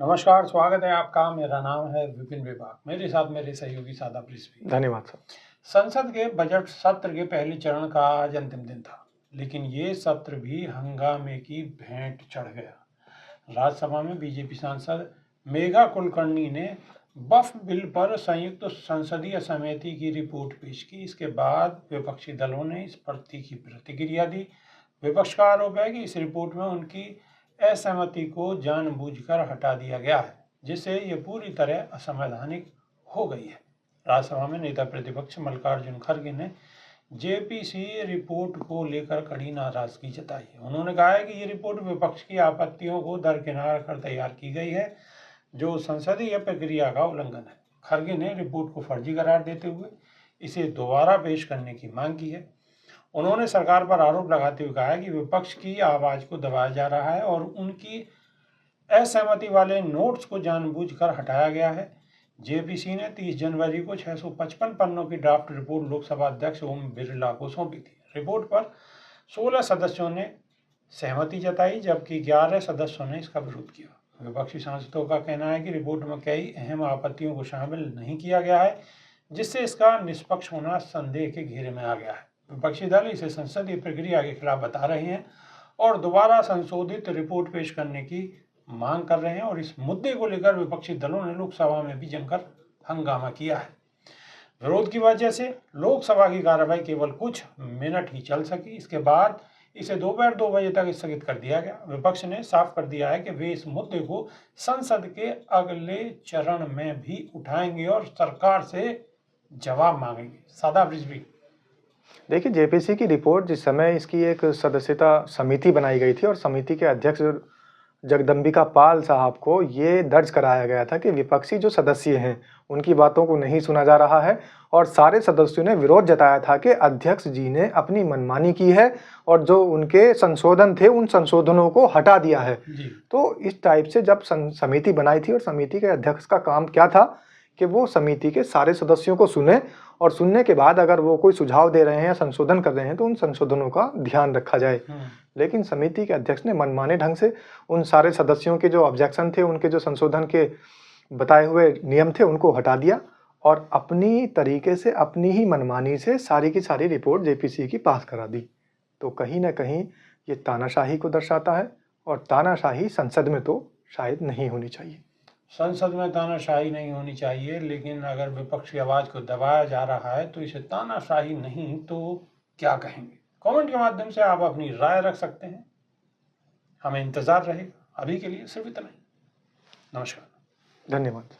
नमस्कार, स्वागत है आपका। मेरा नाम है विपिन विभाग। मेरे साथ मेरे सहयोगी सादा प्रिस्वी। धन्यवाद सर। संसद के बजट सत्र के पहले चरण का आज अंतिम दिन था, लेकिन ये सत्र भी हंगामे की भेंट चढ़ गया। राज्यसभा में बीजेपी सांसद मेघा कुलकर्णी ने वक्फ बिल पर संयुक्त संसदीय समिति की रिपोर्ट पेश की। इसके बाद विपक्षी दलों ने इस पर तीखी प्रतिक्रिया दी। विपक्ष का आरोप है कि इस रिपोर्ट में उनकी असहमति को जानबूझकर हटा दिया गया है, जिससे ये पूरी तरह असंवैधानिक हो गई है। राज्यसभा में नेता प्रतिपक्ष मल्लिकार्जुन खड़गे ने जेपीसी रिपोर्ट को लेकर कड़ी नाराजगी जताई है। उन्होंने कहा है कि ये रिपोर्ट विपक्ष की आपत्तियों को दरकिनार कर तैयार की गई है, जो संसदीय प्रक्रिया का उल्लंघन है। खड़गे ने रिपोर्ट को फर्जी करार देते हुए इसे दोबारा पेश करने की मांग की है। उन्होंने सरकार पर आरोप लगाते हुए कहा है कि विपक्ष की आवाज को दबाया जा रहा है और उनकी असहमति वाले नोट्स को जानबूझकर हटाया गया है। जेपीसी ने 30 जनवरी को 655 पन्नों की ड्राफ्ट रिपोर्ट लोकसभा अध्यक्ष ओम बिरला को सौंपी थी। रिपोर्ट पर 16 सदस्यों ने सहमति जताई, जबकि 11 सदस्यों ने इसका विरोध किया। विपक्षी सांसदों का कहना है कि रिपोर्ट में कई अहम आपत्तियों को शामिल नहीं किया गया है, जिससे इसका निष्पक्ष होना संदेह के घेरे में आ गया है। विपक्षी दल इसे संसदीय प्रक्रिया के खिलाफ बता रहे हैं और दोबारा संशोधित रिपोर्ट पेश करने की मांग कर रहे हैं। और इस मुद्दे को लेकर विपक्षी दलों ने लोकसभा में भी जमकर हंगामा किया है। विरोध की वजह से लोकसभा की कार्रवाई केवल कुछ मिनट ही चल सकी। इसके बाद इसे दोपहर 2 बजे तक स्थगित कर दिया गया। विपक्ष ने साफ कर दिया है कि वे इस मुद्दे को संसद के अगले चरण में भी उठाएंगे और सरकार से जवाब मांगेंगे। सादा रिजवी। देखिए, जेपीसी की रिपोर्ट जिस समय इसकी एक सदस्यता समिति बनाई गई थी और समिति के अध्यक्ष जगदम्बिका पाल साहब को ये दर्ज कराया गया था कि विपक्षी जो सदस्य हैं उनकी बातों को नहीं सुना जा रहा है और सारे सदस्यों ने विरोध जताया था कि अध्यक्ष जी ने अपनी मनमानी की है और जो उनके संशोधन थे उन संशोधनों को हटा दिया है। तो इस टाइप से जब समिति बनाई थी और समिति के अध्यक्ष का काम क्या था कि वो समिति के सारे सदस्यों को सुने और सुनने के बाद अगर वो कोई सुझाव दे रहे हैं या संशोधन कर रहे हैं तो उन संशोधनों का ध्यान रखा जाए। लेकिन समिति के अध्यक्ष ने मनमाने ढंग से उन सारे सदस्यों के जो ऑब्जेक्शन थे, उनके जो संशोधन के बताए हुए नियम थे, उनको हटा दिया और अपनी तरीके से अपनी ही मनमानी से सारी की सारी रिपोर्ट जेपीसी की पास करा दी। तो कहीं ना कहीं ये तानाशाही को दर्शाता है और तानाशाही संसद में तो शायद नहीं होनी चाहिए। संसद में तानाशाही नहीं होनी चाहिए, लेकिन अगर विपक्ष की आवाज़ को दबाया जा रहा है तो इसे तानाशाही नहीं तो क्या कहेंगे? कमेंट के माध्यम से आप अपनी राय रख सकते हैं। हमें इंतज़ार रहेगा। अभी के लिए सिर्फ इतना ही। नमस्कार। धन्यवाद।